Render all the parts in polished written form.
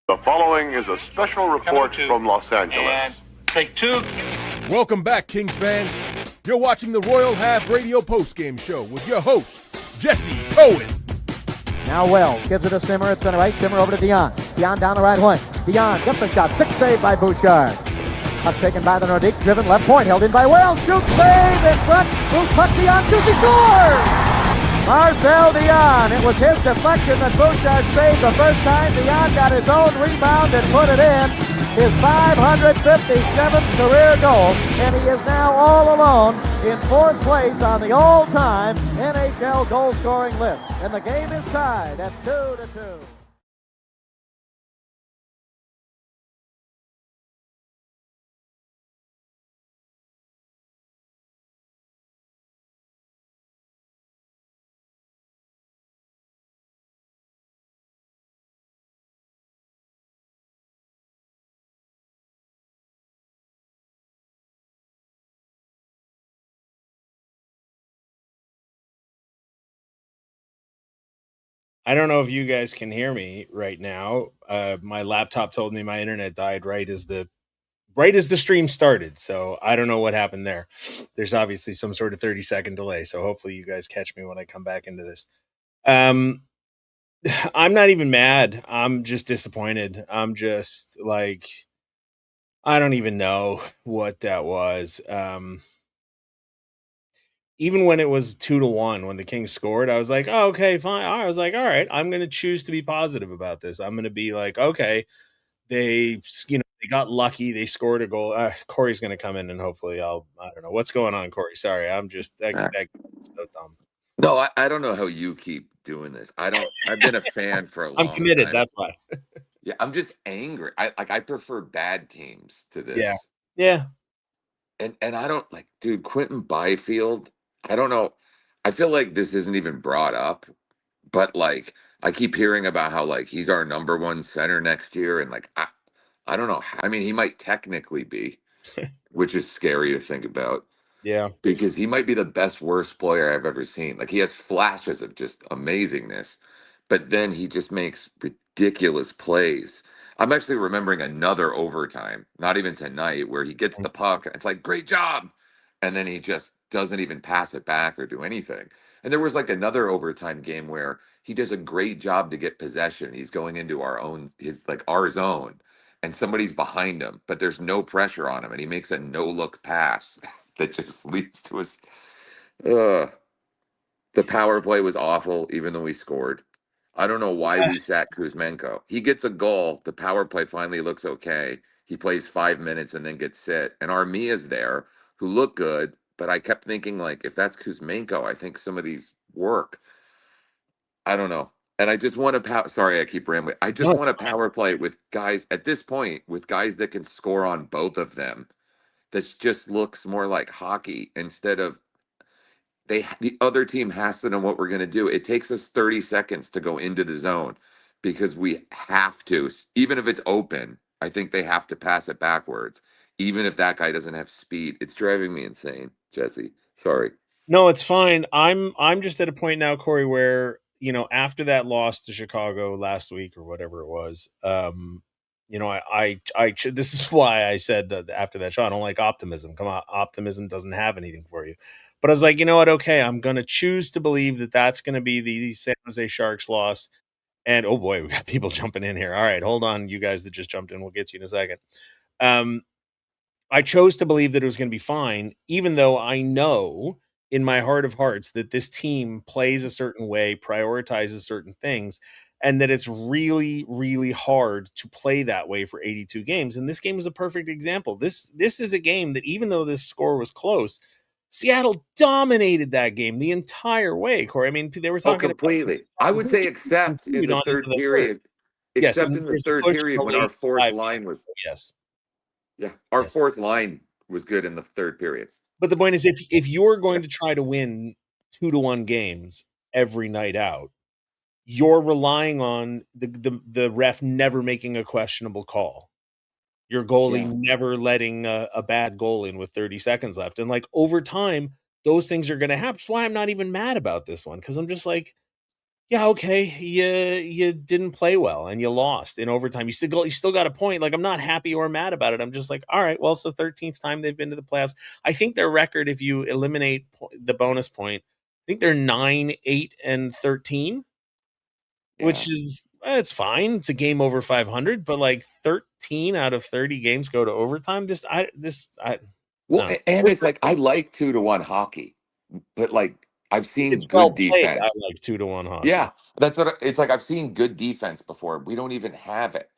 The following is a special report from Los Angeles. And take two. Welcome back, Kings fans. You're watching the Royal Half Radio Postgame Show with your host, Jesse Cohen. Now Wells gives it to Simmer at center right. Simmer over to Dion. Dion down the right wing. Dion gets the shot. 6 saved by Bouchard. Puck taken by the Nordique. Driven left point. Held in by Wells. Shoot save in front. Moves puck Dion. Shoots. He scores! Marcel Dion. It was his deflection that Bouchard saved the first time. Dion got his own rebound and put it in. His 557th career goal, and he is now all alone in fourth place on the all-time NHL goal-scoring list. And the game is tied at 2-2. I don't know if you guys can hear me right now. My laptop told me my internet died right as the stream started. So I don't know what happened there. There's obviously some sort of 30-second delay. So hopefully you guys catch me when I come back into this. I'm not even mad. I'm just disappointed. I'm just like, I don't even know what that was. Even when it was 2-1, when the Kings scored, I was like, oh, okay, fine. I was like, all right, I'm going to choose to be positive about this. I'm going to be like, okay, they got lucky. They scored a goal. Corey's going to come in and hopefully I don't know what's going on, Corey. Sorry. I'm just, so dumb. No, I don't know how you keep doing this. I've been a fan for a long time. I'm committed. That's why. Yeah, I'm just angry. I prefer bad teams to this. Yeah. And I don't like, dude, Quentin Byfield. I don't know. I feel like this isn't even brought up, but like I keep hearing about how like he's our number one center next year, and like I don't know. I mean, he might technically be, which is scary to think about. Yeah. Because he might be the best worst player I've ever seen. Like he has flashes of just amazingness, but then he just makes ridiculous plays. I'm actually remembering another overtime, not even tonight, where he gets the puck. It's like, great job. And then he just doesn't even pass it back or do anything. And there was like another overtime game where he does a great job to get possession. He's going into our zone, and somebody's behind him, but there's no pressure on him. And he makes a no-look pass that just leads to us. The power play was awful, even though we scored. I don't know why we sat Kuzmenko. He gets a goal. The power play finally looks okay. He plays 5 minutes and then gets sit. And Armia's there, who look good, but I kept thinking, like, if that's Kuzmenko, I think some of these work. I don't know. And I just want to sorry, I keep rambling. I just want a power play with guys at this point, with guys that can score on both of them. That just looks more like hockey instead of the other team has to know what we're going to do. It takes us 30 seconds to go into the zone because we have to, even if it's open, I think they have to pass it backwards, even if that guy doesn't have speed. It's driving me insane, Jesse. Sorry. No, it's fine. I'm just at a point now, Corey, where, after that loss to Chicago last week or whatever it was, this is why I said that after that shot, I don't like optimism. Come on, optimism doesn't have anything for you. But I was like, you know what? Okay, I'm going to choose to believe that that's going to be the San Jose Sharks loss. And oh boy, we got people jumping in here. All right, hold on, you guys that just jumped in. We'll get to you in a second. I chose to believe that it was going to be fine, even though I know in my heart of hearts that this team plays a certain way, prioritizes certain things, and that it's really, really hard to play that way for 82 games. And this game is a perfect example. This is a game that, even though this score was close, Seattle dominated that game the entire way, Corey. I mean, they were talking completely. I would say except in the third period. Except in the third period when our fourth line was... Yes. Yeah, our fourth line was good in the third period. But the point is, if you're going to try to win 2-1 games every night out, you're relying on the ref never making a questionable call. Your goalie never letting a bad goal in with 30 seconds left. And like over time, those things are going to happen. That's why I'm not even mad about this one. Cause I'm just like, yeah, okay, you didn't play well and you lost in overtime. You still got a point. Like, I'm not happy or mad about it. I'm just like, all right, well, it's the 13th time they've been to the playoffs. I think their record, if you eliminate the bonus point, I think they're 9, 8, and 13, Yeah. which is it's fine. It's a game over 500, but like 13 out of 30 games go to overtime. Well, No. and it's like I like 2-1 hockey, but like I've If seen it's well good played, I defense. like 2-1 hockey. Yeah, that's what it's like. I've seen good defense before. We don't even have it.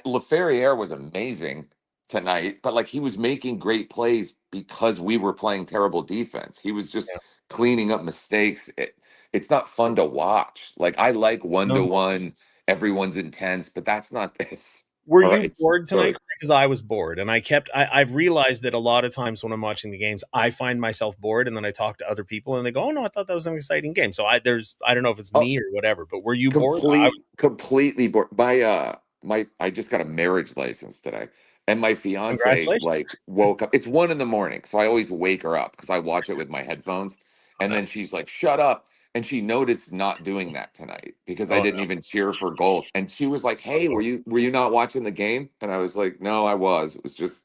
Leferrier was amazing tonight, but like he was making great plays because we were playing terrible defense. He was just Yeah. cleaning up mistakes. It's not fun to watch. Like I like one to No. one. Everyone's intense, but that's not this. Were All you right, bored sorry. tonight? Because I was bored, and I've realized that a lot of times when I'm watching the games, I find myself bored, and then I talk to other people, and they go, "Oh no, I thought that was an exciting game." So I don't know if it's Oh, me or whatever, but were you bored? I was. completely bored. My I just got a marriage license today, and my fiance Congratulations. like woke up. It's 1 in the morning, so I always wake her up because I watch it with my headphones, and Uh, then she's like, "Shut up!" And she noticed not doing that tonight because I oh didn't even cheer for goals, and she was like, "Hey, no. were you not watching the game?" And I was like, "No, I was. It was just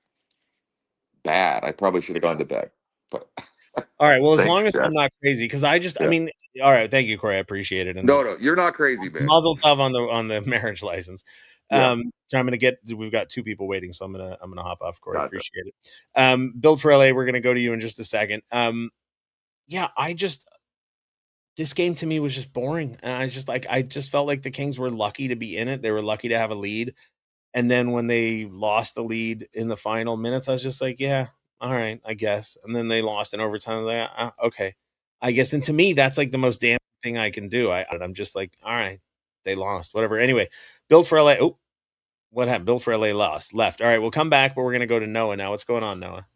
bad. I probably should have gone to bed." But All right. Well, as long thanks, as I'm Jess. not crazy, because I Yeah. mean, all right. Thank you, Corey. I appreciate it, and No, no, you're not crazy, man. Mazel tov on the marriage license. Yeah, So I'm gonna get. We've got two people waiting, so I'm gonna hop off. Corey, gotcha. appreciate it. Build for LA. We're gonna go to you in just a second. Yeah, this game to me was just boring, and I just felt like the Kings were lucky to be in it. They were lucky to have a lead, and then when they lost the lead in the final minutes, I was just like, yeah, all right, I guess. And then they lost in overtime. I was like, okay, I guess. And to me, that's like the most damn thing I can do. I'm just like, all right, they lost, whatever. Anyway, build for LA. Oh, what happened? Build for LA lost, left. All right, we'll come back, but we're gonna go to Noah now. What's going on, Noah?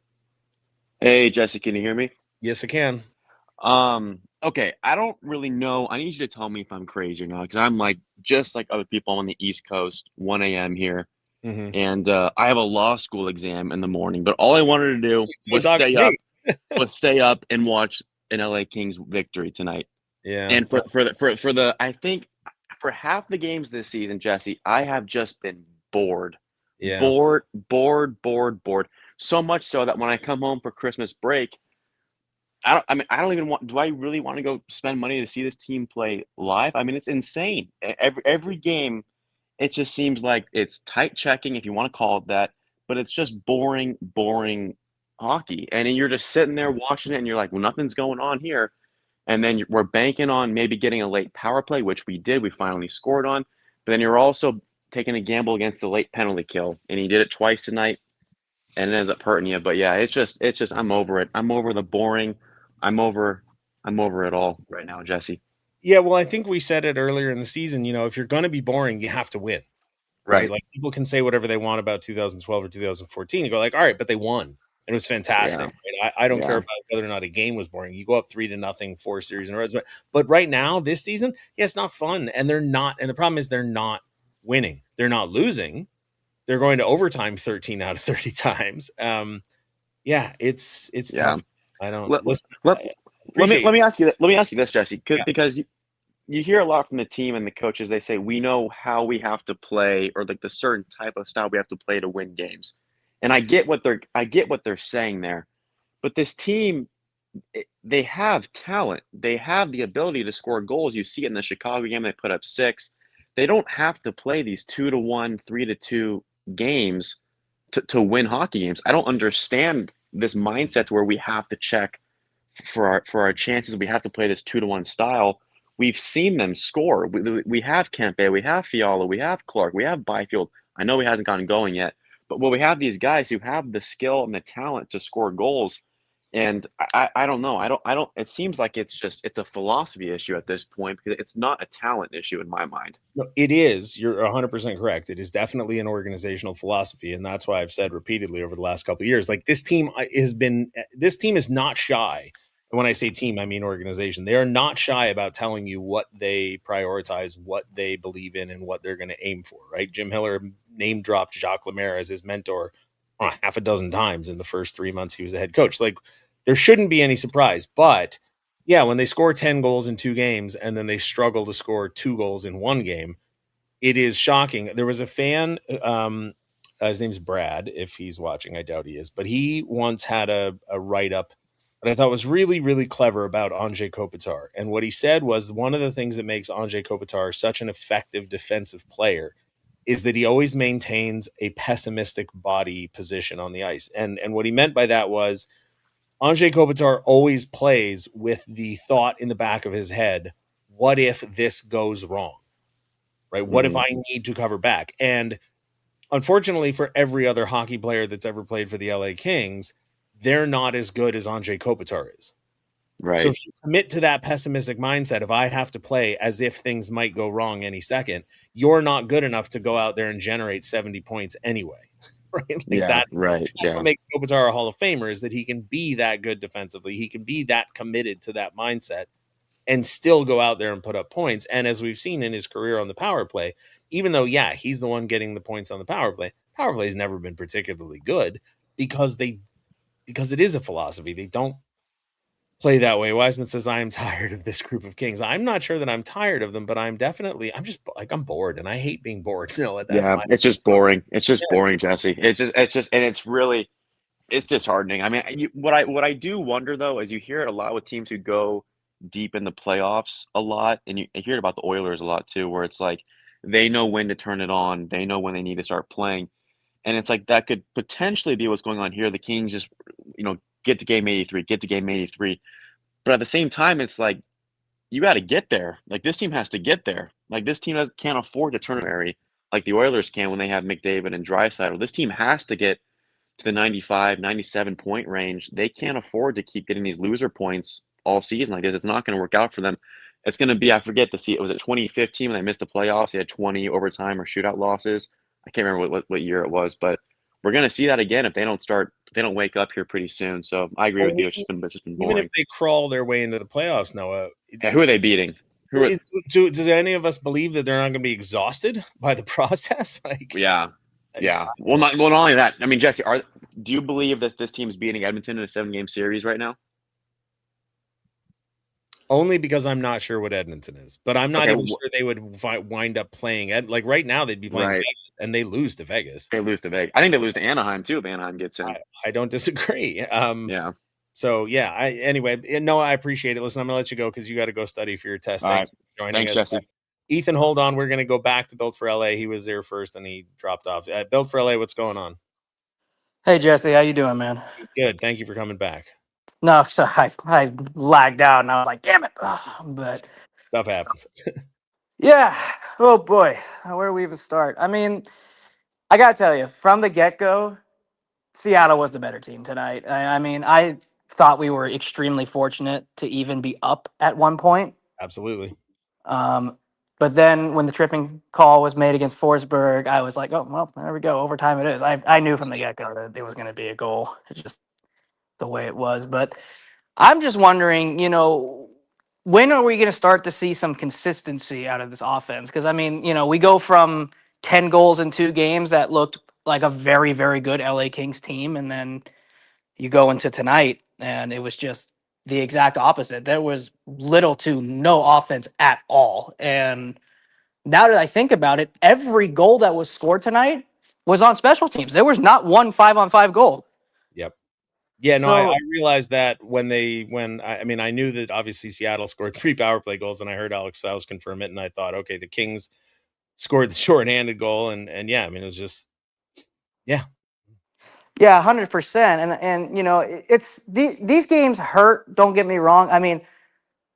Hey, Jesse, can you hear me? Yes, I can. Okay, I don't really know. I need you to tell me if I'm crazy or not, because I'm like just like other people on the East Coast, 1 a.m. here, Mm-hmm. and I have a law school exam in the morning. But all I wanted to do was Dr. G. stay up and watch an LA Kings victory tonight. Yeah, And for the I think for half the games this season, Jesse, I have just been bored, yeah. bored. So much so that when I come home for Christmas break. I don't even want. Do I really want to go spend money to see this team play live? I mean, it's insane. Every game, it just seems like it's tight checking, if you want to call it that, but it's just boring hockey. And then you're just sitting there watching it, and you're like, well, nothing's going on here. And then we're banking on maybe getting a late power play, which we did. We finally scored on. But then you're also taking a gamble against the late penalty kill, and he did it twice tonight and it ends up hurting you. But yeah, it's just I'm over it. I'm over the boring. I'm over I'm over it all right now, Jesse. Yeah, well, I think we said it earlier in the season, if you're gonna be boring, you have to win, right? Right. Like, people can say whatever they want about 2012 or 2014. You go like, "All right, but they won, and it was fantastic." Yeah. Right? I don't care Yeah. about whether or not a game was boring. You go up 3-0, 4 series in a row. But right now, this season, yeah, it's not fun, and they're not. And the problem is they're not winning. They're not losing. They're going to overtime 13 out of 30 times. Yeah, it's Yeah. tough. I don't Let, listen. let, I let me appreciate let me ask you that. Let me ask you this, Jesse, yeah. because you hear a lot from the team and the coaches. They say we know how we have to play, or like the certain type of style we have to play to win games. And I get what they're saying there. But this team, they have talent. They have the ability to score goals. You see it in the Chicago game; they put up 6. They don't have to play these 2-1, 3-2 games to win hockey games. I don't understand this mindset where we have to check for our chances. We have to play this 2-1 style. We've seen them score. We have Kempe, we have Fiala, we have Clark, we have Byfield. I know he hasn't gotten going yet, but we have these guys who have the skill and the talent to score goals. And I don't know. I don't. It seems like it's a philosophy issue at this point because it's not a talent issue in my mind. No, it is. You're 100% correct. It is definitely an organizational philosophy, and that's why I've said repeatedly over the last couple of years, like, this team is not shy. And when I say team, I mean organization. They are not shy about telling you what they prioritize, what they believe in, and what they're going to aim for. Right? Jim Hiller name dropped Jacques Lemaire as his mentor half a dozen times in the first 3 months he was the head coach. Like, there shouldn't be any surprise, but Yeah, when they score 10 goals in 2 games and then they struggle to score 2 goals in 1 game, it is shocking. There was a fan, his name's Brad, if he's watching, I doubt he is, but he once had a write-up that I thought was really, really clever about Anze Kopitar. And what he said was one of the things that makes Anze Kopitar such an effective defensive player is that he always maintains a pessimistic body position on the ice. And what he meant by that was Anze Kopitar always plays with the thought in the back of his head, what if this goes wrong? Right? What if I need to cover back? And unfortunately for every other hockey player that's ever played for the LA Kings, they're not as good as Anze Kopitar is. Right. So if you commit to that pessimistic mindset, if I have to play as if things might go wrong any second, you're not good enough to go out there and generate 70 points anyway. Right? Like that's what makes Kopitar a Hall of Famer, is that he can be that good defensively. He can be that committed to that mindset and still go out there and put up points. And as we've seen in his career on the power play, even though, yeah, he's the one getting the points on the power play has never been particularly good because it is a philosophy. They don't play that way. Wiseman says, I am tired of this group of Kings. I'm not sure that I'm tired of them, but I'm just like, I'm bored and I hate being bored. You know, that's it's just boring. It's just boring, Jesse. And it's really, it's disheartening. I mean, what I do wonder though, is you hear it a lot with teams who go deep in the playoffs a lot, and you hear it about the Oilers a lot too, where it's like they know when to turn it on, they know when they need to start playing, and it's like that could potentially be what's going on here. The Kings just, get to game 83, but at the same time, it's like you got to get there. Like this team has to get there. Like this team can't afford to turn it like the Oilers can when they have McDavid and Draisaitl. This team has to get to the 95, 97 point range. They can't afford to keep getting these loser points all season like this. It's not going to work out for them. It's going to be, I forget it was 2015 when they missed the playoffs. They had 20 overtime or shootout losses. I can't remember what year it was, but we're going to see that again if they don't wake up here pretty soon. So I agree with you. It's just been boring. Even if they crawl their way into the playoffs, Noah. Yeah, who are they beating? Does any of us believe that they're not going to be exhausted by the process? Yeah. Well, not only that. I mean, Jesse, do you believe that this team's beating Edmonton in a 7-game series right now? Only because I'm not sure what Edmonton is, but I'm not even sure they would wind up playing like right now. They'd be playing Vegas, and they lose to Vegas. They lose to Vegas. I think they lose to Anaheim too if Anaheim gets in. I don't disagree. Yeah. So yeah. Anyway, no, I appreciate it. Listen, I'm gonna let you go because you got to go study for your test. Thanks for joining us, Jesse. Ethan, hold on. We're gonna go back to Built for LA. He was there first, and he dropped off. Built for LA, what's going on? Hey Jesse, how you doing, man? Good. Thank you for coming back. No, so I lagged out and I was like, damn it. But stuff happens. Yeah. Oh boy. Where do we even start? I mean, I gotta tell you, from the get-go, Seattle was the better team tonight. I mean, I thought we were extremely fortunate to even be up at one point. Absolutely. But then when the tripping call was made against Forsberg, I was like, oh, well, there we go. Overtime it is. I knew from the get-go that it was going to be a goal. It's just the way it was. But I'm just wondering, when are we going to start to see some consistency out of this offense? Because, I mean, we go from 10 goals in 2 games that looked like a very, very good LA Kings team. And then you go into tonight and it was just the exact opposite. There was little to no offense at all. And now that I think about it, every goal that was scored tonight was on special teams. There was not one 5-on-5 goal. Yep. Yeah, no, I realized that when I knew that obviously Seattle scored 3 power play goals, and I heard Alex Fowles confirm it, and I thought, okay, the Kings scored the shorthanded goal, and yeah, I mean, it was just, yeah. Yeah, 100%. And it's these games hurt, don't get me wrong. I mean,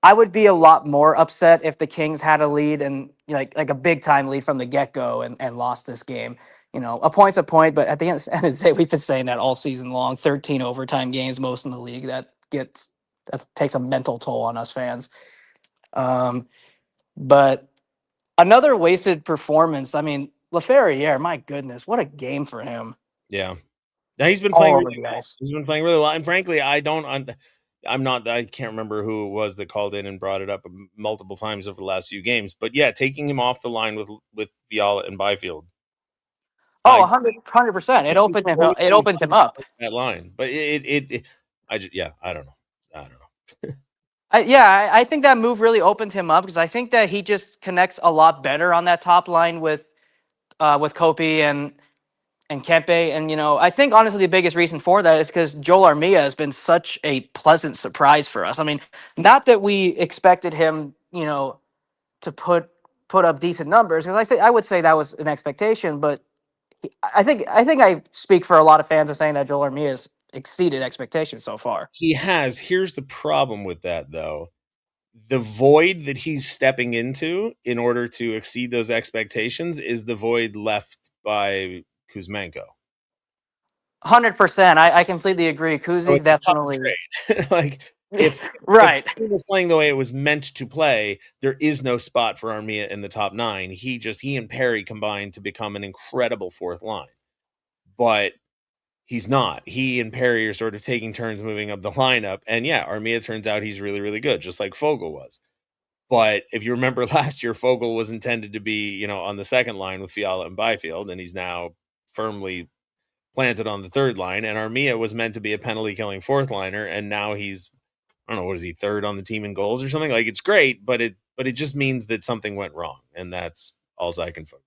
I would be a lot more upset if the Kings had a lead and like a big time lead from the get-go and lost this game. A point's a point, but at the end of the day, we've been saying that all season long. 13 overtime games, most in the league. That takes a mental toll on us fans. But another wasted performance. I mean, Laferriere, my goodness, what a game for him. Yeah. Now he's been playing really well. He's been playing really well. And frankly, I can't remember who it was that called in and brought it up multiple times over the last few games. But yeah, taking him off the line with Fiala and Byfield. Oh, 100%. It opens him up. That line. But I don't know. I think that move really opened him up because I think that he just connects a lot better on that top line with Kopi and Kempe. And, I think honestly the biggest reason for that is because Joel Armia has been such a pleasant surprise for us. I mean, not that we expected him, to put up decent numbers, because I would say that was an expectation, but I think I speak for a lot of fans in saying that Joel Armia has exceeded expectations so far. He has. Here's the problem with that, though. The void that he's stepping into in order to exceed those expectations is the void left by Kuzmenko. 100%. I completely agree. So Kuzi's it's a tough definitely trade. Like if right. he was playing the way it was meant to play, there is no spot for Armia in the top 9. He and Perry combined to become an incredible fourth line. But he's not. He and Perry are sort of taking turns moving up the lineup. And yeah, Armia turns out he's really, really good, just like Fogle was. But if you remember last year, Fogle was intended to be, on the second line with Fiala and Byfield, and he's now firmly planted on the third line. And Armia was meant to be a penalty killing fourth liner, and now he's, I don't know, what is he, third on the team in goals or something? Like, it's great, but it just means that something went wrong, and that's all I can focus.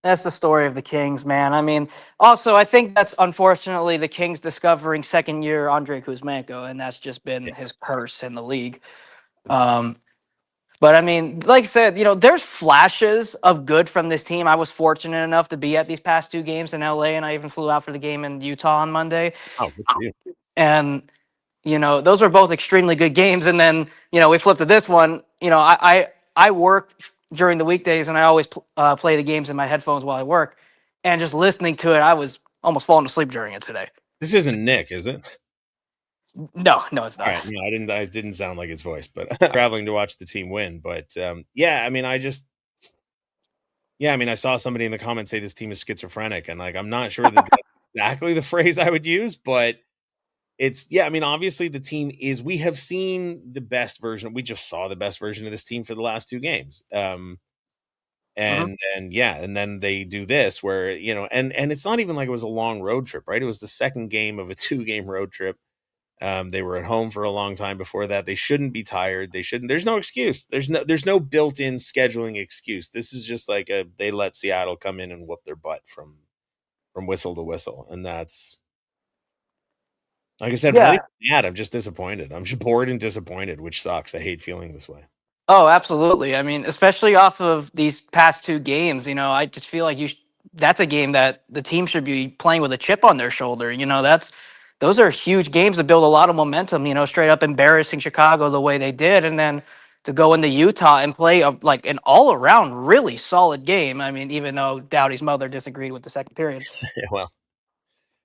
That's the story of the Kings, man. I mean, also, I think that's unfortunately the Kings discovering second year Andrei Kuzmenko, and that's just been his curse in the league. But I mean, like I said, there's flashes of good from this team. I was fortunate enough to be at these past 2 games in LA, and I even flew out for the game in Utah on Monday. Oh, good for you. And those were both extremely good games. And then we flipped to this one. I work during the weekdays, and I always play the games in my headphones while I work. And just listening to it, I was almost falling asleep during it today. This isn't Nick, is it? No, it's not. All right, no, I didn't sound like his voice, but traveling to watch the team win. But yeah, I mean, I saw somebody in the comments say this team is schizophrenic, and like, I'm not sure that that's exactly the phrase I would use, but obviously the team is, we have seen the best version. We just saw the best version of this team for the last 2 games. And then they do this where, and it's not even like it was a long road trip, right? It was the second game of a 2-game road trip. They were at home for a long time before that. They shouldn't be tired. There's no excuse. There's no built-in scheduling excuse. This is just like they let Seattle come in and whoop their butt from whistle to whistle. And that's, like I said, I'm not even mad. I'm just disappointed. I'm just bored and disappointed, which sucks. I hate feeling this way. Oh, absolutely. I mean, especially off of these past 2 games, I just feel like that's a game that the team should be playing with a chip on their shoulder. Those are huge games to build a lot of momentum, straight up embarrassing Chicago the way they did. And then to go into Utah and play like an all around really solid game. I mean, even though Doughty's mother disagreed with the second period. Yeah, well,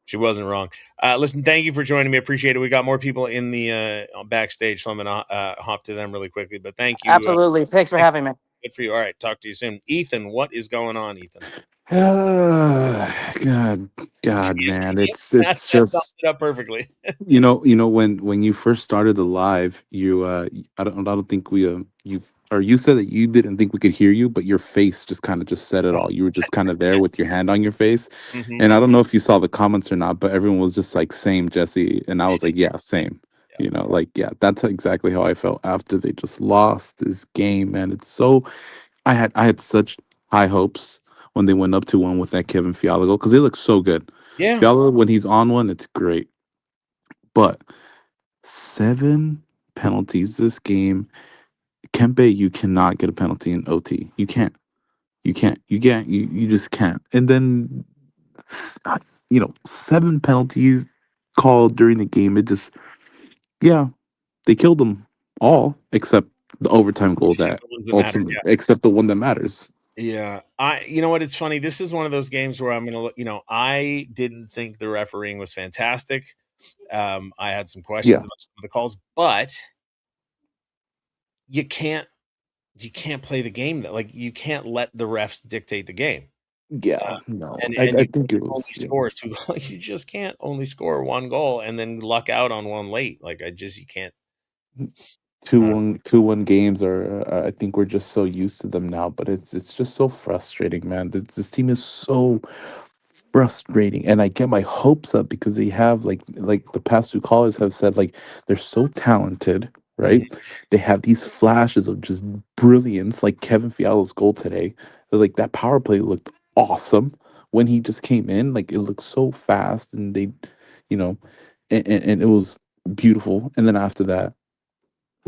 she wasn't wrong. Listen, thank you for joining me. Appreciate it. We got more people in the backstage, so I'm going to hop to them really quickly. But thank you. Absolutely. Thanks for having me. Good for you. All right. Talk to you soon. Ethan, what is going on, Ethan? God, man, it's That just sums it up perfectly. when you first started the live, I don't think you said that you didn't think we could hear you, but your face just kind of just said it all. You were just kind of there with your hand on your face, and I don't know if you saw the comments or not, but everyone was just like, "Same, Jesse," and I was like, "Yeah, same." That's exactly how I felt after they just lost this game, man. It's so I had such high hopes when they went up to 1 with that Kevin Fiala goal because they look so good. Yeah. Fiala, when he's on one, it's great. But 7 penalties this game. Kempe, you cannot get a penalty in OT. You can't. You just can't. And then, 7 penalties called during the game. It just, they killed them all except the overtime goal except the one that matters. Yeah. You know what? It's funny. This is one of those games where I'm going to, I didn't think the refereeing was fantastic. I had some questions about some of the calls, but you can't play the game that, like, you can't let the refs dictate the game. No. And I think it was only score 2 goals. You just can't only score 1 goal and then luck out on one late. Like, you can't. 2-1 games are I think we're just so used to them now, but it's just so frustrating, man. This team is so frustrating, and I get my hopes up because they have like the past 2 callers have said, like, they're so talented, right? They have these flashes of just brilliance, like Kevin Fiala's goal today. Like that power play looked awesome when he just came in. Like it looked so fast, and they, you know, and it was beautiful. And then after that,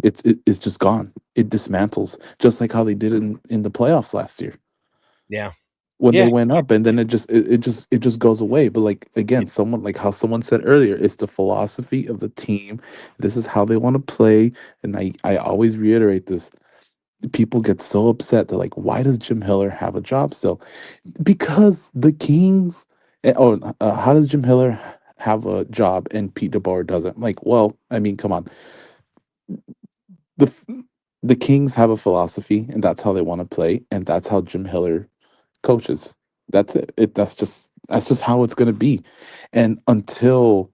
it's just gone. It dismantles, just like how they did in the playoffs last year Yeah. when they Yeah. went up, and then it just goes away. But like again, someone like how someone said earlier, it's the philosophy of the team. This is how they want to play, and I always reiterate this. People get so upset. They're like, why does Jim Hiller have a job still? Because the Kings. How does Jim Hiller have a job and Pete DeBoer doesn't? Like, well, I mean, come on. The f- the Kings have a philosophy, and that's how they want to play, and that's how Jim Hiller coaches. That's it. That's just how it's gonna be. And until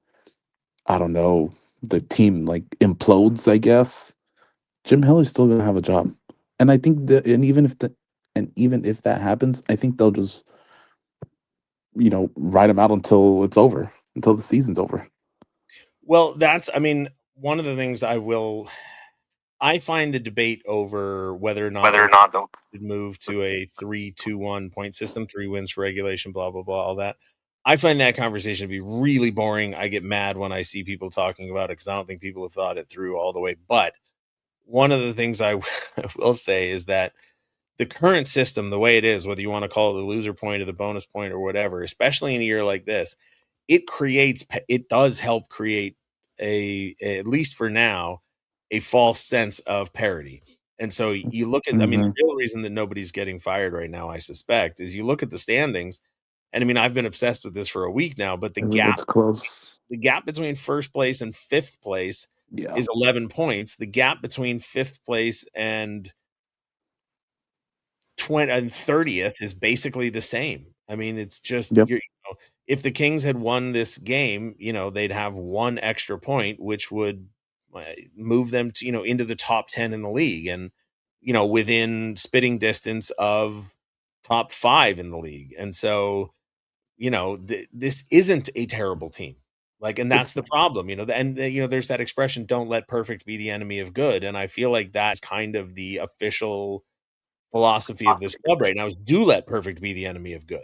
I don't know, the team like implodes, I guess, Jim Hiller's still gonna have a job. And I think that and even if that happens, I think they'll just, ride him out until it's over, until the season's over. Well, I mean, one of the things I find the debate over whether or not Whether the or not they'll should move to a 3-2-1 point system, 3 wins for regulation, blah, blah, blah, all that. I find that conversation to be really boring. I get mad when I see people talking about it because I don't think people have thought it through all the way. But one of the things I will say is that the current system, the way it is, whether you want to call it the loser point or the bonus point or whatever, especially in a year like this, it does help create at least for now, a false sense of parity. And so you look at, I mean, Hmm. the real reason that nobody's getting fired right now, I suspect, is you look at the standings. And I mean, I've been obsessed with this for a week now, but It's close. the gap between first place and fifth place Yeah. is 11 points. The gap between fifth place and 30th is basically the same. I mean, it's just Yep. if the Kings had won this game, they'd have one extra point, which would move them to, into the top 10 in the league and, within spitting distance of top 5 in the league. And so, this isn't a terrible team. Like, and that's It's the problem, there's that expression, don't let perfect be the enemy of good. And I feel like that's kind of the official philosophy of this club right now is do let perfect be the enemy of good.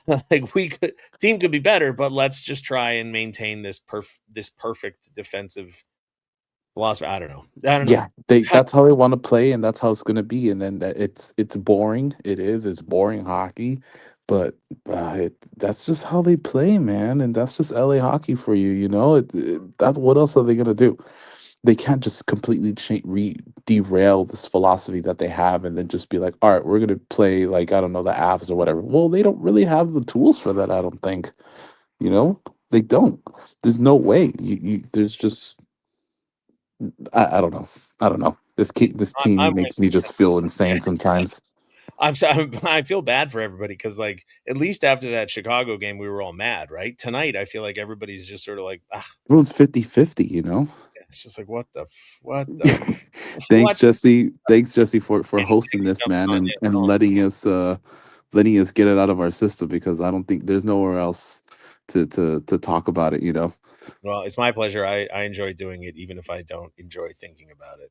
Like team could be better, but let's just try and maintain this perfect defensive philosophy. I don't know. I don't know. Yeah, that's how they want to play, and that's how it's gonna be. And then it's boring. It's boring hockey, but that's just how they play, man. And that's just LA hockey for you, that what else are they gonna do? They can't just completely derail this philosophy that they have, and then just be like, all right, we're gonna play like, I don't know, the Avs or whatever. Well, they don't really have the tools for that. I don't think. You know, they don't. There's no way. There's just I don't know. I don't know. This I'm team with makes me just feel insane you. sometimes. I feel bad for everybody because, like, at least after that Chicago game, we were all mad, right? Tonight, I feel like everybody's just sort of like, ah, Everyone's 50-50. it's just like, what? Thanks, Jesse. Thanks, Jesse, for Anyway, hosting thanks for this, jumping man, on. and Yeah, letting us get it out of our system, because I don't think there's nowhere else to talk about it. well, it's my pleasure. I enjoy doing it, even if I don't enjoy thinking about it.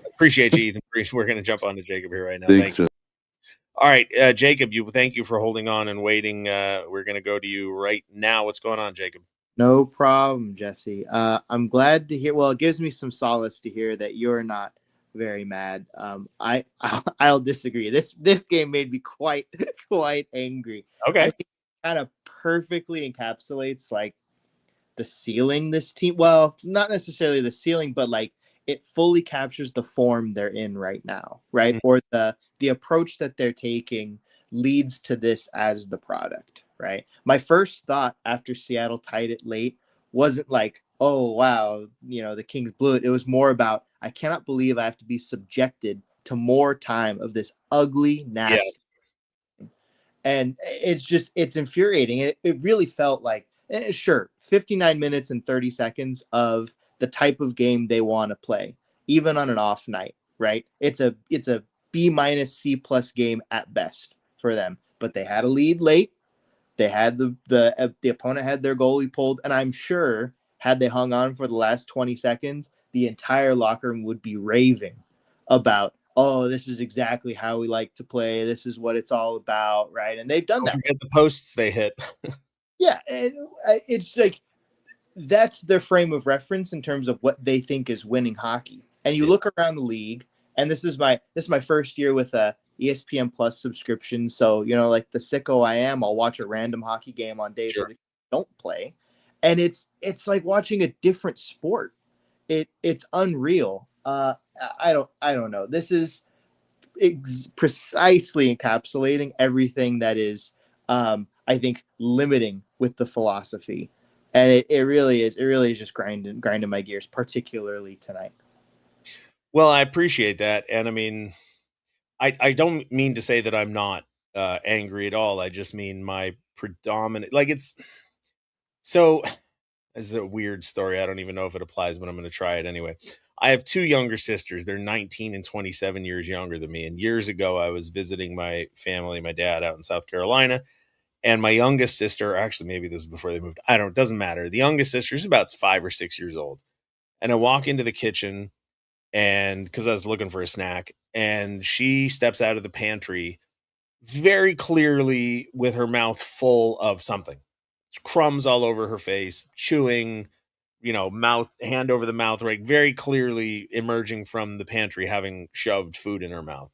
Appreciate you, Ethan. We're going to jump on to Jacob here right now. Thanks, Thank you. Jesse. All right, Jacob. Thank you for holding on and waiting. We're going to go to you right now. What's going on, Jacob? No problem, Jesse. I'm glad to hear. Well, it gives me some solace to hear that you're not very mad. I'll disagree. This game made me quite quite angry. I Okay. think it kind of perfectly encapsulates like the ceiling this team. Well, not necessarily the ceiling, but like it fully captures the form they're in right now, right? Mm, Or the approach that they're taking leads to this as the product, right? My first thought after Seattle tied it late wasn't like, oh wow, the Kings blew it. It was more about I cannot believe I have to be subjected to more time of this ugly, yeah. nasty, and it's infuriating. It really felt like, sure, 59 minutes and 30 seconds of the type of game they want to play, even on an off night, right? It's a B minus C plus game at best for them, but they had a lead late. They had the opponent had their goalie pulled, and I'm sure had they hung on for the last 20 seconds, the entire locker room would be raving about, oh, this is exactly how we like to play. This is what it's all about, right? And they've done Don't that. forget the posts they hit. Yeah, and it's like that's their frame of reference in terms of what they think is winning hockey. And you look around the league, and this is my first year with a ESPN Plus subscription. So, like the sicko I am, I'll watch a random hockey game on days Sure. where they don't play. And it's like watching a different sport. It's unreal. I don't know. This is precisely encapsulating everything that is, I think, limiting with the philosophy. And it really is just grinding my gears, particularly tonight. Well, I appreciate that. And I mean, I don't mean to say that I'm not angry at all. I just mean my predominant, like it's so, this is a weird story. I don't even know if it applies, but I'm going to try it anyway. I have two younger sisters. They're 19 and 27 years younger than me. And years ago, I was visiting my family, my dad out in South Carolina. And my youngest sister, actually, maybe this is before they moved. I don't, it doesn't matter. The youngest sister is about 5 or 6 years old. And I walk into the kitchen and because I was looking for a snack, and she steps out of the pantry very clearly with her mouth full of something. Crumbs all over her face, chewing, mouth, hand over the mouth, right? Very clearly emerging from the pantry, having shoved food in her mouth.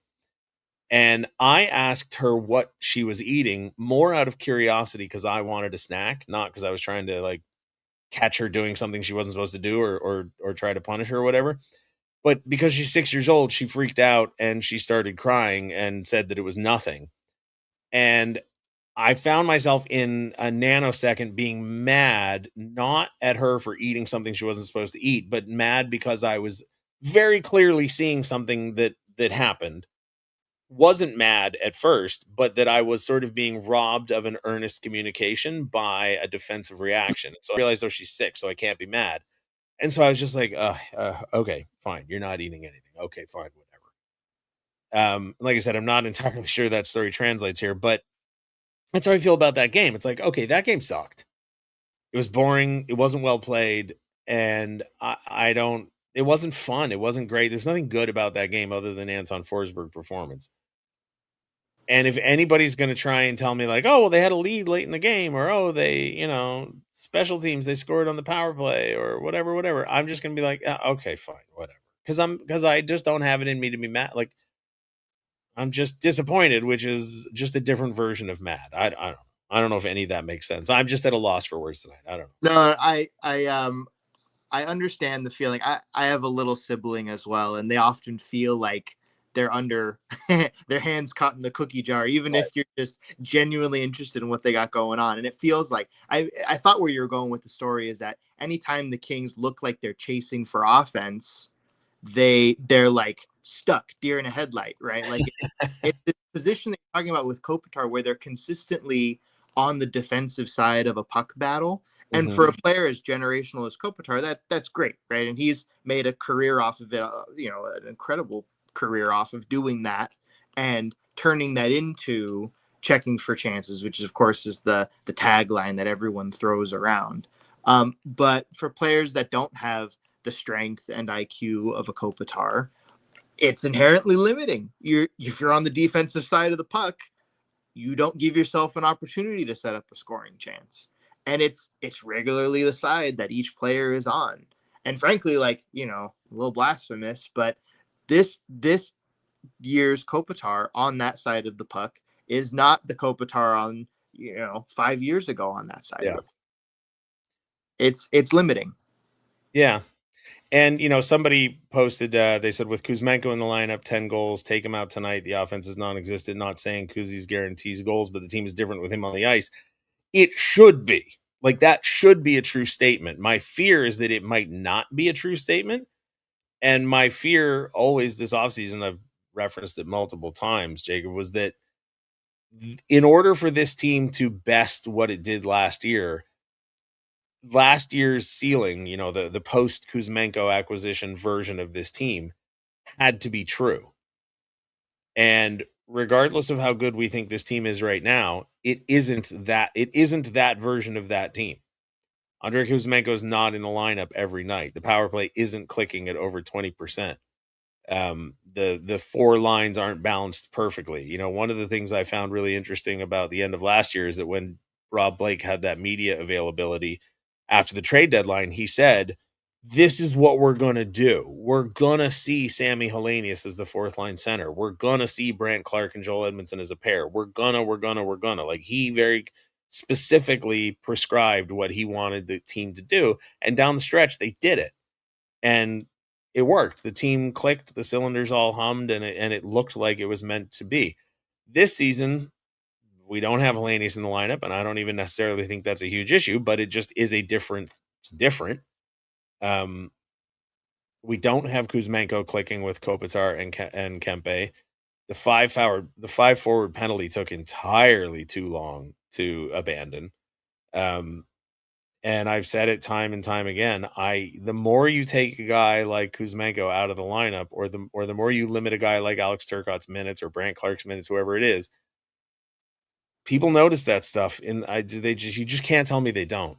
And I asked her what she was eating more out of curiosity because I wanted a snack, not because I was trying to like catch her doing something she wasn't supposed to do or try to punish her or whatever. But because she's 6 years old, she freaked out and she started crying and said that it was nothing. And I found myself in a nanosecond being mad, not at her for eating something she wasn't supposed to eat, but mad because I was very clearly seeing something that happened. Wasn't mad at first, but that I was sort of being robbed of an earnest communication by a defensive reaction. So I realized, oh, she's sick, so I can't be mad. And so I was just like, okay, fine. You're not eating anything. Okay, fine, whatever. Like I said, I'm not entirely sure that story translates here, but that's how I feel about that game. It's like, okay, that game sucked. It was boring. It wasn't well played. And I don't, it wasn't fun. It wasn't great. There's nothing good about that game other than Anton Forsberg performance. And if anybody's going to try and tell me like, oh, well, they had a lead late in the game, or, oh, they, special teams, they scored on the power play or whatever. I'm just going to be like, okay, fine, whatever. Because I just don't have it in me to be mad. Like, I'm just disappointed, which is just a different version of mad. I don't know if any of that makes sense. I'm just at a loss for words tonight. I don't know. No, I understand the feeling. I have a little sibling as well, and they often feel like they're under their hands caught in the cookie jar, even if you're just genuinely interested in what they got going on. And it feels like I thought where you were going with the story is that anytime the Kings look like they're chasing for offense, they're like stuck deer in a headlight, right? Like it's the position that you're talking about with Kopitar where they're consistently on the defensive side of a puck battle. And for a player as generational as Kopitar, that's great, right? And he's made a career off of it, an incredible career off of doing that and turning that into checking for chances, which is, of course, is the tagline that everyone throws around. But for players that don't have the strength and IQ of a Kopitar, it's inherently limiting. If you're on the defensive side of the puck, you don't give yourself an opportunity to set up a scoring chance. And it's regularly the side that each player is on. And frankly, like, a little blasphemous, but this year's Kopitar on that side of the puck is not the Kopitar on, 5 years ago on that side of the puck. It's limiting. Yeah. And, somebody posted, they said, with Kuzmenko in the lineup, 10 goals, take him out tonight. The offense is non-existent. Not saying Kuzi's guarantees goals, but the team is different with him on the ice. It should be. Like, that should be a true statement. My fear is that it might not be a true statement. And my fear always this offseason, I've referenced it multiple times, Jacob, was that in order for this team to best what it did last year's ceiling, the post Kuzmenko acquisition version of this team had to be true. And regardless of how good we think this team is right now, it isn't that version of that team. Andrei Kuzmenko is not in the lineup every night. The power play isn't clicking at over 20%. The four lines aren't balanced perfectly. You know, one of the things I found really interesting about the end of last year is that when Rob Blake had that media availability after the trade deadline, he said, "This is what we're going to do. We're going to see Sammy Hellenius as the fourth line center. We're going to see Brant Clark and Joel Edmondson as a pair. We're gonna. Like, he very specifically prescribed what he wanted the team to do. And down the stretch, they did it. And it worked. The team clicked, the cylinders all hummed, and it looked like it was meant to be. This season, we don't have Hellenius in the lineup, and I don't even necessarily think that's a huge issue, but it just is it's different. We don't have Kuzmenko clicking with Kopitar and Kempe. The five forward penalty took entirely too long to abandon. And I've said it time and time again. The more you take a guy like Kuzmenko out of the lineup, or the more you limit a guy like Alex Turcotte's minutes or Brant Clark's minutes, whoever it is, people notice that stuff. And you just can't tell me they don't.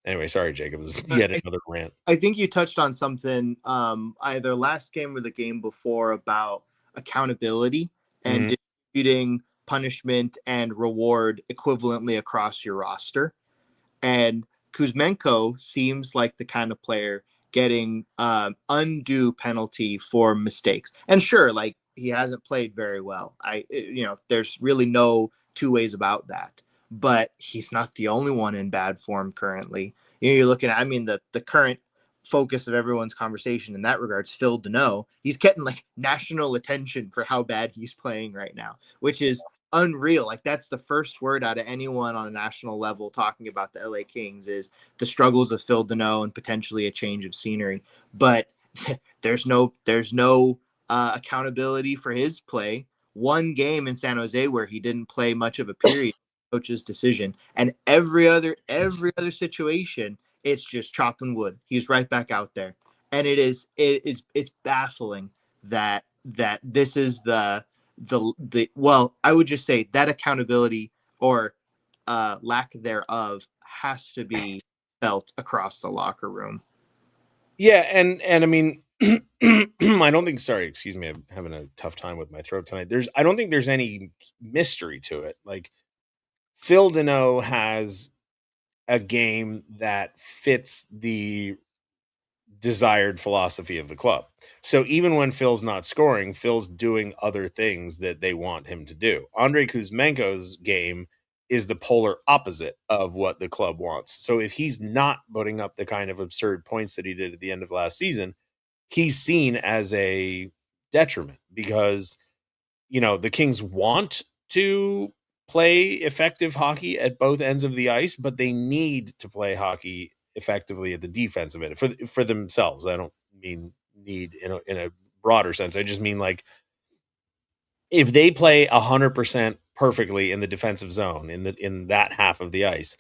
Anyway, sorry, Jacob. This is yet another rant. I think you touched on something either last game or the game before about accountability and distributing punishment and reward equivalently across your roster. And Kuzmenko seems like the kind of player getting undue penalty for mistakes. And sure, like, he hasn't played very well. There's really no two ways about that. But he's not the only one in bad form currently. You're looking at, the current focus of everyone's conversation in that regard is Phil Deneau. He's getting like national attention for how bad he's playing right now, which is unreal. Like, that's the first word out of anyone on a national level talking about the LA Kings is the struggles of Phil Deneau and potentially a change of scenery. But there's no accountability for his play. One game in San Jose where he didn't play much of a period, coach's decision, and every other situation, it's just chopping wood. He's right back out there, and it's baffling that this is the well, I would just say that accountability or lack thereof has to be felt across the locker room. Yeah, and I mean, I don't think. Sorry, excuse me. I'm having a tough time with my throat tonight. I don't think there's any mystery to it. Like, Phil Deneau has a game that fits the desired philosophy of the club. So even when Phil's not scoring, Phil's doing other things that they want him to do. Andrei Kuzmenko's game is the polar opposite of what the club wants. So if he's not putting up the kind of absurd points that he did at the end of last season, he's seen as a detriment because, the Kings want to play effective hockey at both ends of the ice, but they need to play hockey effectively at the defensive end for themselves. I don't mean need in a broader sense. I just mean, like, if they play 100% perfectly in the defensive zone in that half of the ice,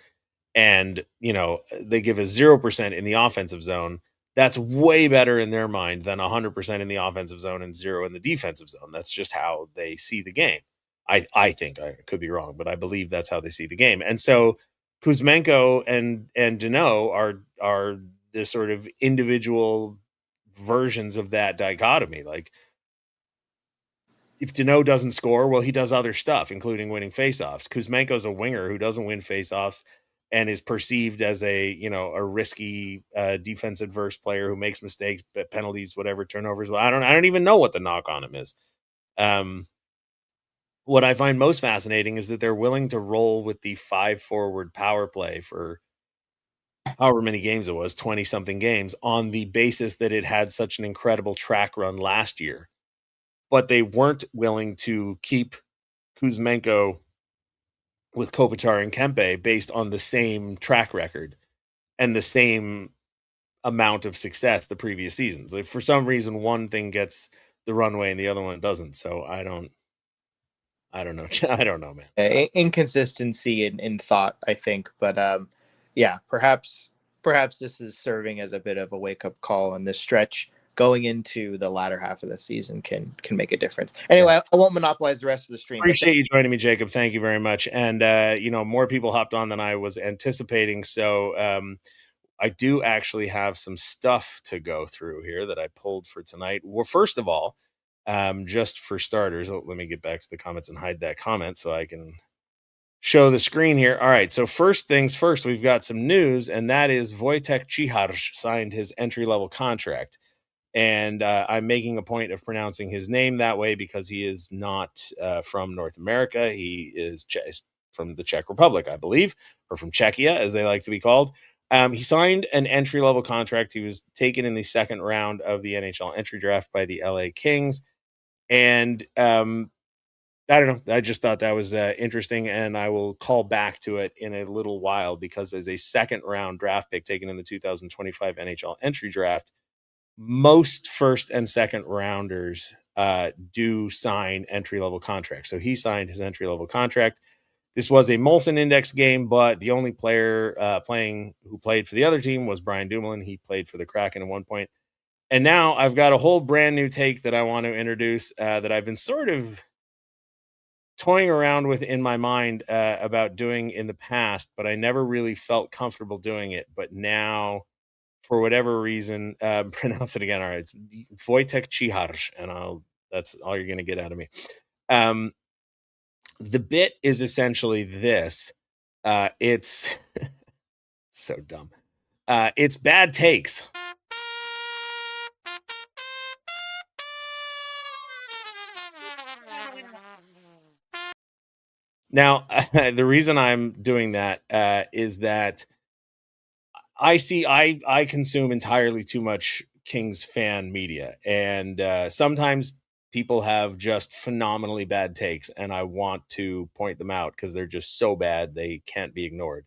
and they give a 0% in the offensive zone, that's way better in their mind than 100% in the offensive zone and 0 in the defensive zone. That's just how they see the game. I think, I could be wrong, but I believe that's how they see the game. And so Kuzmenko and Deneau are the sort of individual versions of that dichotomy. Like, if Deneau doesn't score, well, he does other stuff, including winning faceoffs. Kuzmenko's a winger who doesn't win faceoffs and is perceived as a risky defense adverse player who makes mistakes, penalties, whatever, turnovers. Well, I don't even know what the knock on him is. What I find most fascinating is that they're willing to roll with the 5 forward power play for however many games it was, 20 something games, on the basis that it had such an incredible track run last year. But they weren't willing to keep Kuzmenko with Kopitar and Kempe based on the same track record and the same amount of success the previous seasons. Like, for some reason, one thing gets the runway and the other one doesn't. So I don't know. I don't know, man. Inconsistency in thought, I think. But yeah, perhaps this is serving as a bit of a wake-up call in this stretch going into the latter half of the season can make a difference. Anyway, I won't monopolize the rest of the stream. Appreciate you joining me, Jacob. Thank you very much. And more people hopped on than I was anticipating. So I do actually have some stuff to go through here that I pulled for tonight. Well, first of all, just for starters, let me get back to the comments and hide that comment so I can show the screen here. All right. So first things first, we've got some news, and that is Wojtek Ciharz signed his entry-level contract. And I'm making a point of pronouncing his name that way because he is not from North America. He is from the Czech Republic, I believe, or from Czechia, as they like to be called. He signed an entry-level contract. He was taken in the second round of the NHL entry draft by the LA Kings. And I don't know. I just thought that was interesting, and I will call back to it in a little while because as a second-round draft pick taken in the 2025 NHL entry draft, most first and second rounders do sign entry-level contracts. So he signed his entry-level contract. This was a Molson Index game, but the only player who played for the other team was Brian Dumoulin. He played for the Kraken at one point. And now I've got a whole brand new take that I want to introduce that I've been sort of toying around with in my mind about doing in the past, but I never really felt comfortable doing it. But now, for whatever reason, pronounce it again. All right, it's Wojtek Ciharz, and that's all you're going to get out of me. The bit is essentially this. It's so dumb. It's bad takes. Now, the reason I'm doing that is that I consume entirely too much Kings fan media, and sometimes people have just phenomenally bad takes, and I want to point them out because they're just so bad they can't be ignored.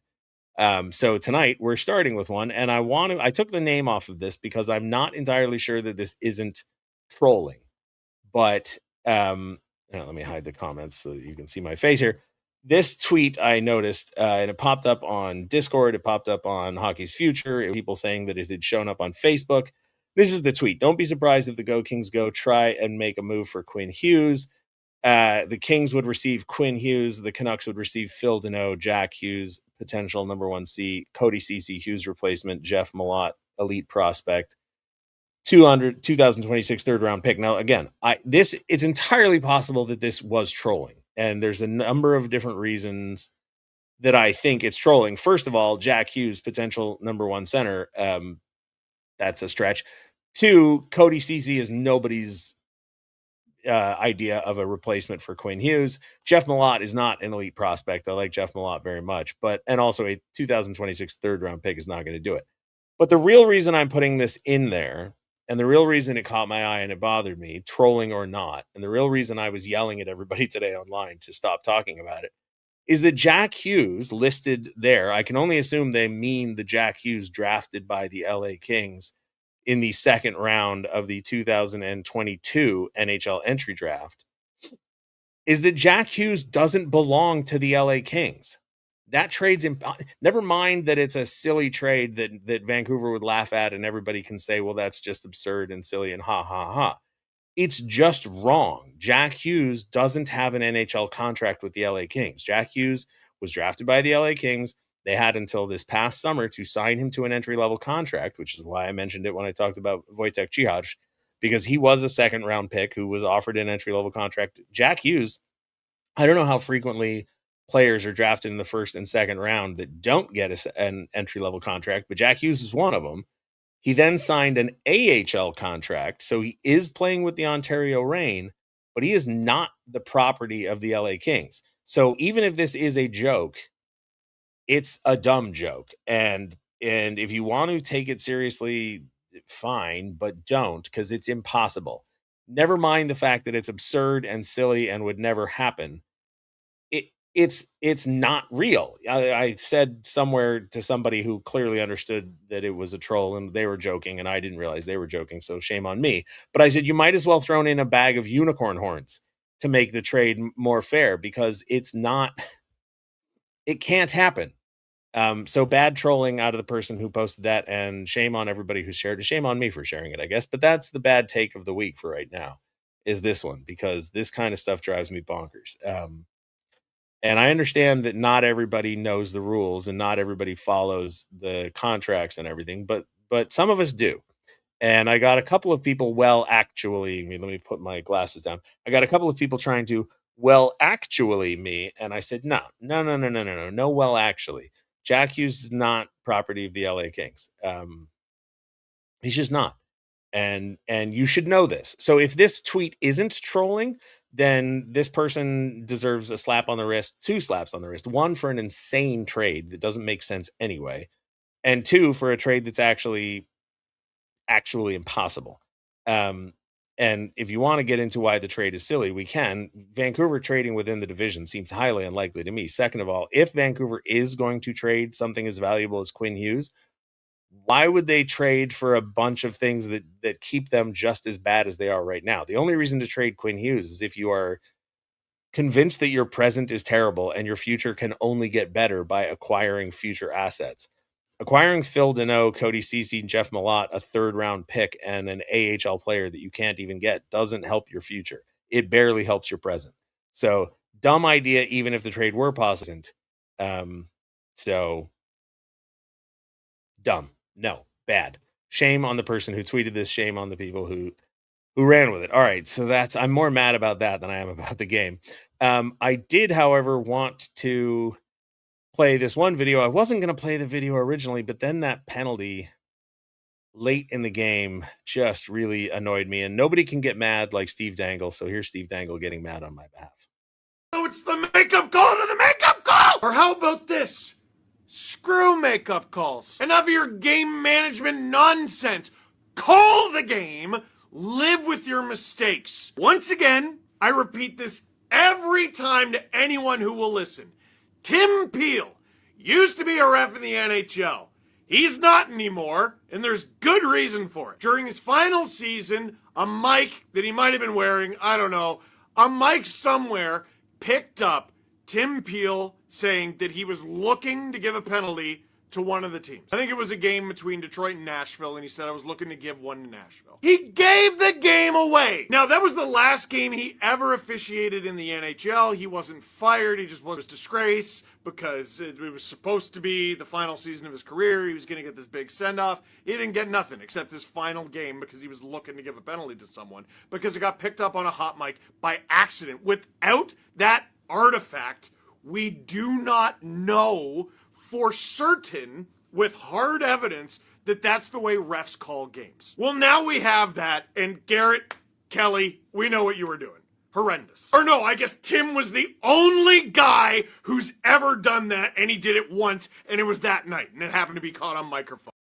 So tonight we're starting with one, and I took the name off of this because I'm not entirely sure that this isn't trolling, but let me hide the comments so that you can see my face here. This tweet I noticed, and it popped up on Discord. It popped up on Hockey's Future. People saying that it had shown up on Facebook. This is the tweet. Don't be surprised if the Go Kings go try and make a move for Quinn Hughes. The Kings would receive Quinn Hughes. The Canucks would receive Phil Deneau, Jack Hughes, potential number 1C, Cody Ceci, Hughes replacement, Jeff Malott, elite prospect. 2026 third round pick. Now, again, it's entirely possible that this was trolling, and there's a number of different reasons that I think it's trolling. First of all, Jack Hughes, potential number 1 center, that's a stretch. 2, Cody Ceci is nobody's idea of a replacement for Quinn Hughes. Jeff Malott is not an elite prospect. I like Jeff Malott very much, and also a 2026 third round pick is not going to do it. But the real reason I'm putting this in there, and the real reason it caught my eye and it bothered me, trolling or not, and the real reason I was yelling at everybody today online to stop talking about it, is that Jack Hughes listed there, I can only assume they mean the Jack Hughes drafted by the LA Kings in the second round of the 2022 NHL entry draft, is that Jack Hughes doesn't belong to the LA Kings. That trade's never mind that it's a silly trade that Vancouver would laugh at and everybody can say, well, that's just absurd and silly and ha, ha, ha. It's just wrong. Jack Hughes doesn't have an NHL contract with the LA Kings. Jack Hughes was drafted by the LA Kings. They had until this past summer to sign him to an entry-level contract, which is why I mentioned it when I talked about Wojtek Ciharz, because he was a second-round pick who was offered an entry-level contract. Jack Hughes, I don't know how frequently players are drafted in the first and second round that don't get an entry-level contract, but Jack Hughes is one of them. He then signed an AHL contract, so he is playing with the Ontario Reign, but he is not the property of the LA Kings. So even if this is a joke, it's a dumb joke. And if you want to take it seriously, fine, but don't, because it's impossible. Never mind the fact that it's absurd and silly and would never happen. It's not real. I said somewhere to somebody who clearly understood that it was a troll and they were joking, and I didn't realize they were joking, so shame on me. But I said, you might as well throw in a bag of unicorn horns to make the trade more fair, because it's not, it can't happen. So bad trolling out of the person who posted that, and shame on everybody who shared it. Shame on me for sharing it, I guess. But that's the bad take of the week for right now, is this one, because this kind of stuff drives me bonkers. And I understand that not everybody knows the rules and not everybody follows the contracts and everything, but some of us do. And I got a couple of people, let me put my glasses down. I got a couple of people trying to, actually me. And I said, no, no, no, no, no, no, no, no, actually. Jack Hughes is not property of the LA Kings. He's just not. And you should know this. So if this tweet isn't trolling, then this person deserves a slap on the wrist, 2 slaps on the wrist. 1 for an insane trade that doesn't make sense anyway, and 2 for a trade that's actually impossible. And if you want to get into why the trade is silly, we can. Vancouver trading within the division seems highly unlikely to me. Second of all, if Vancouver is going to trade something as valuable as Quinn Hughes, why would they trade for a bunch of things that keep them just as bad as they are right now? The only reason to trade Quinn Hughes is if you are convinced that your present is terrible and your future can only get better by acquiring future assets. Acquiring Phil Deneau, Cody Ceci, Jeff Malott, a 3rd-round pick, and an AHL player that you can't even get doesn't help your future. It barely helps your present. So, dumb idea, even if the trade were possible. So, dumb. No, bad. Shame on the person who tweeted this. Shame on the people who ran with it. All right, so I'm more mad about that than I am about the game. I did, however, want to play this one video. I wasn't going to play the video originally, but then that penalty late in the game just really annoyed me, and nobody can get mad like Steve Dangle. So here's Steve Dangle getting mad on my behalf. So it's the makeup call to the makeup call! Or how about this? Screw makeup calls. Enough of your game management nonsense. Call the game. Live with your mistakes. Once again, I repeat this every time to anyone who will listen. Tim Peel used to be a ref in the NHL. He's not anymore, and there's good reason for it. During his final season, a mic that he might have been wearing, I don't know, a mic somewhere picked up Tim Peel saying that he was looking to give a penalty to one of the teams. I think it was a game between Detroit and Nashville, and he said I was looking to give one to Nashville. He gave the game away. Now, that was the last game he ever officiated in the NHL. He wasn't fired. He just was disgraced because it was supposed to be the final season of his career. He was going to get this big send-off. He didn't get nothing except his final game because he was looking to give a penalty to someone because it got picked up on a hot mic by accident. Without that artifact, we do not know for certain with hard evidence that that's the way refs call games. Well, now we have that, and Garrett, Kelly, we know what you were doing. Horrendous. Or no, I guess Tim was the only guy who's ever done that, and he did it once, and it was that night, and it happened to be caught on microphone.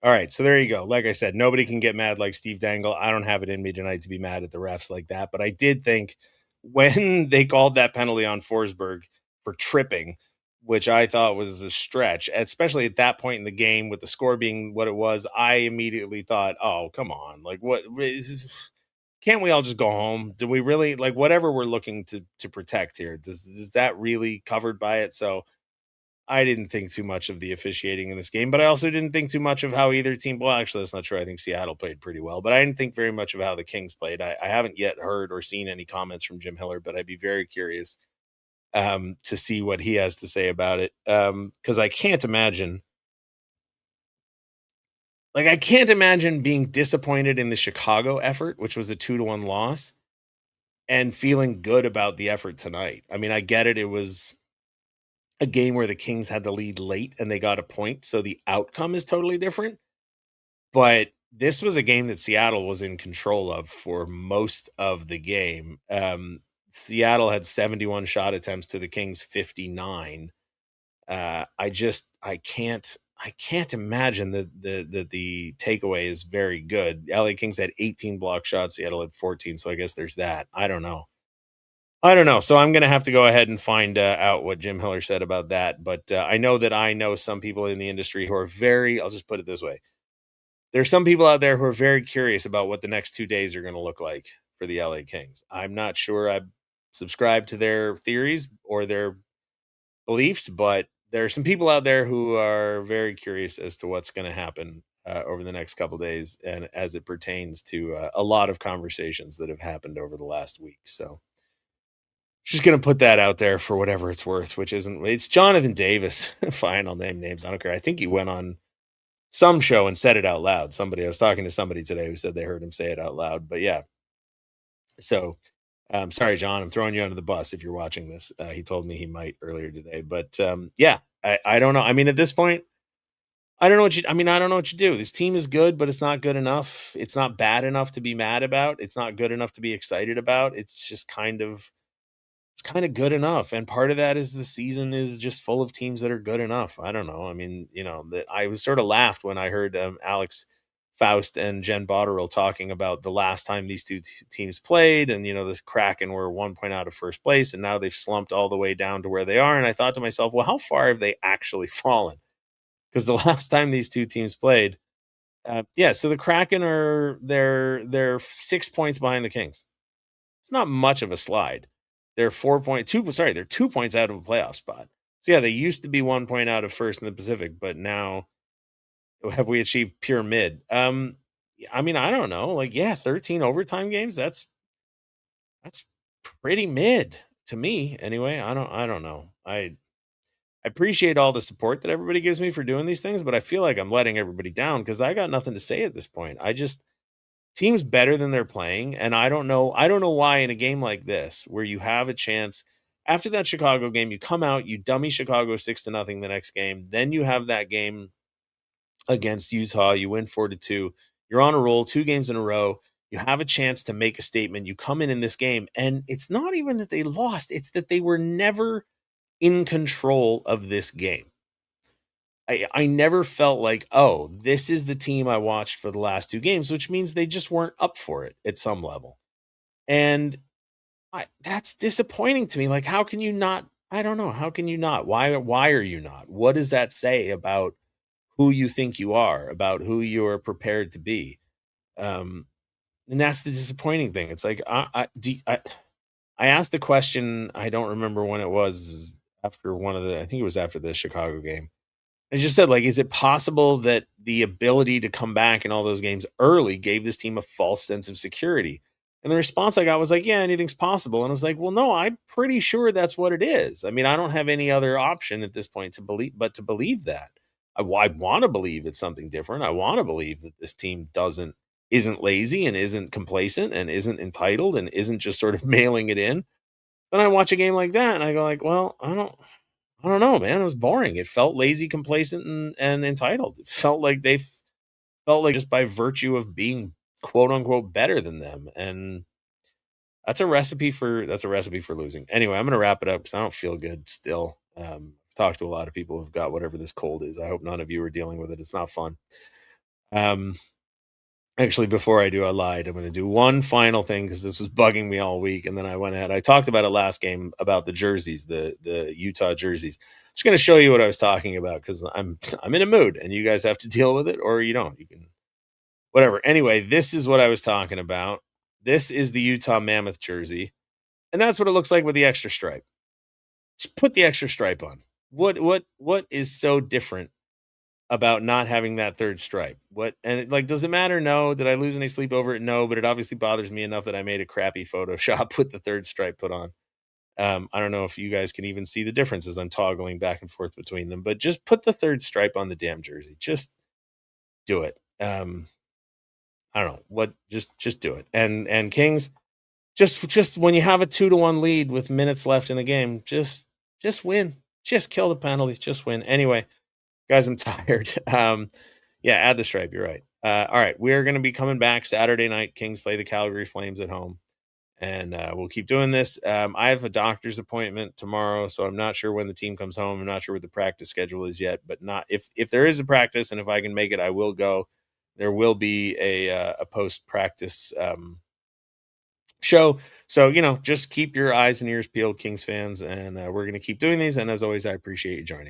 All right, so there you go. Like I said, nobody can get mad like Steve Dangle. I don't have it in me tonight to be mad at the refs like that, but I did think when they called that penalty on Forsberg for tripping, which I thought was a stretch, especially at that point in the game with the score being what it was, I immediately thought, oh, come on. Like, what? Can't we all just go home? Do we really, like, whatever we're looking to protect here, is that really covered by it? So I didn't think too much of the officiating in this game, but I also didn't think too much of how either team, well, actually, that's not true. I think Seattle played pretty well, but I didn't think very much of how the Kings played. I haven't yet heard or seen any comments from Jim Hiller, but I'd be very curious to see what he has to say about it. Because I can't imagine being disappointed in the Chicago effort, which was a 2-1 loss, and feeling good about the effort tonight. I mean, I get it. It was a game where the Kings had the lead late and they got a point, so the outcome is totally different. But this was a game that Seattle was in control of for most of the game. Seattle had 71 shot attempts to the Kings 59. I can't imagine that the takeaway is very good. LA Kings had 18 block shots, Seattle had 14, so I guess there's that. I don't know. So I'm going to have to go ahead and find out what Jim Hiller said about that. But I know some people in the industry who are I'll just put it this way. There's some people out there who are very curious about what the next 2 days are going to look like for the LA Kings. I'm not sure I subscribe to their theories or their beliefs, but there are some people out there who are very curious as to what's going to happen over the next couple days, and as it pertains to a lot of conversations that have happened over the last week. So just going to put that out there for whatever it's worth, which isn't. It's Jonathan Davis. Fine, I'll name names. I don't care. I think he went on some show and said it out loud. I was talking to somebody today who said they heard him say it out loud. But yeah, so sorry, John, I'm throwing you under the bus if you're watching this. He told me he might earlier today, but yeah, I don't know. I mean, at this point, I don't know what I don't know what you do. This team is good, but it's not good enough. It's not bad enough to be mad about. It's not good enough to be excited about. It's kind of good enough. And part of that is the season is just full of teams that are good enough. I don't know. I mean, that I was sort of laughed when I heard Alex Faust and Jen Botterill talking about the last time these two teams played, and this Kraken were 1 point out of first place, and now they've slumped all the way down to where they are. And I thought to myself, well, how far have they actually fallen? Because the last time these two teams played, so the Kraken they're 6 points behind the Kings. It's not much of a slide. They're 4.2. Sorry, they're 2 points out of a playoff spot. So yeah, they used to be 1 point out of first in the Pacific, but now have we achieved pure mid? I mean, I don't know. 13 overtime games. That's pretty mid to me, anyway. I don't know. I appreciate all the support that everybody gives me for doing these things, but I feel like I'm letting everybody down because I got nothing to say at this point. Team's better than they're playing, and I don't know why in a game like this where you have a chance after that Chicago game, you come out, you dummy Chicago 6-0 the next game, then you have that game against Utah, you win 4-2, you're on a roll 2 games in a row, you have a chance to make a statement, you come in this game, and it's not even that they lost, it's that they were never in control of this game. I never felt like, oh, this is the team I watched for the last 2 games, which means they just weren't up for it at some level. And that's disappointing to me. Like, how can you not? I don't know. How can you not? Why are you not? What does that say about who you think you are, about who you're prepared to be? And that's the disappointing thing. It's like, I asked the question, I don't remember when it was after I think it was after the Chicago game. I just said, is it possible that the ability to come back in all those games early gave this team a false sense of security? And the response I got was yeah, anything's possible. And I was like, well, no, I'm pretty sure that's what it is. I mean, I don't have any other option at this point to believe that. I want to believe it's something different. I want to believe that this team isn't lazy and isn't complacent and isn't entitled and isn't just sort of mailing it in. Then I watch a game like that and I go well, I don't know, man. It was boring. It felt lazy, complacent, and entitled. It felt like just by virtue of being quote unquote better than them. And that's a recipe for losing. Anyway, I'm gonna wrap it up because I don't feel good still. I've talked to a lot of people who've got whatever this cold is. I hope none of you are dealing with it. It's not fun. Actually, before I do, I lied. I'm going to do one final thing because this was bugging me all week, and then I went ahead. I talked about it last game about the jerseys, the Utah jerseys. I'm just going to show you what I was talking about because I'm in a mood, and you guys have to deal with it, or you don't. You can, whatever. Anyway, this is what I was talking about. This is the Utah Mammoth jersey, and that's what it looks like with the extra stripe. Just put the extra stripe on. What is so different about not having that third stripe? Does it matter? No. Did I lose any sleep over it? No, but it obviously bothers me enough that I made a crappy Photoshop with the third stripe put on. I don't know if you guys can even see the differences. I'm toggling back and forth between them, but just put the third stripe on the damn jersey. Just do it. I don't know what, just do it. And Kings, just when you have a 2-1 lead with minutes left in the game, just win, just kill the penalties, just win. Anyway, guys, I'm tired. Add the stripe. You're right. All right. We're going to be coming back Saturday night. Kings play the Calgary Flames at home. And we'll keep doing this. I have a doctor's appointment tomorrow, so I'm not sure when the team comes home. I'm not sure what the practice schedule is yet, but not if there is a practice and if I can make it, I will go. There will be a post-practice show. So, just keep your eyes and ears peeled, Kings fans, and we're going to keep doing these. And as always, I appreciate you joining.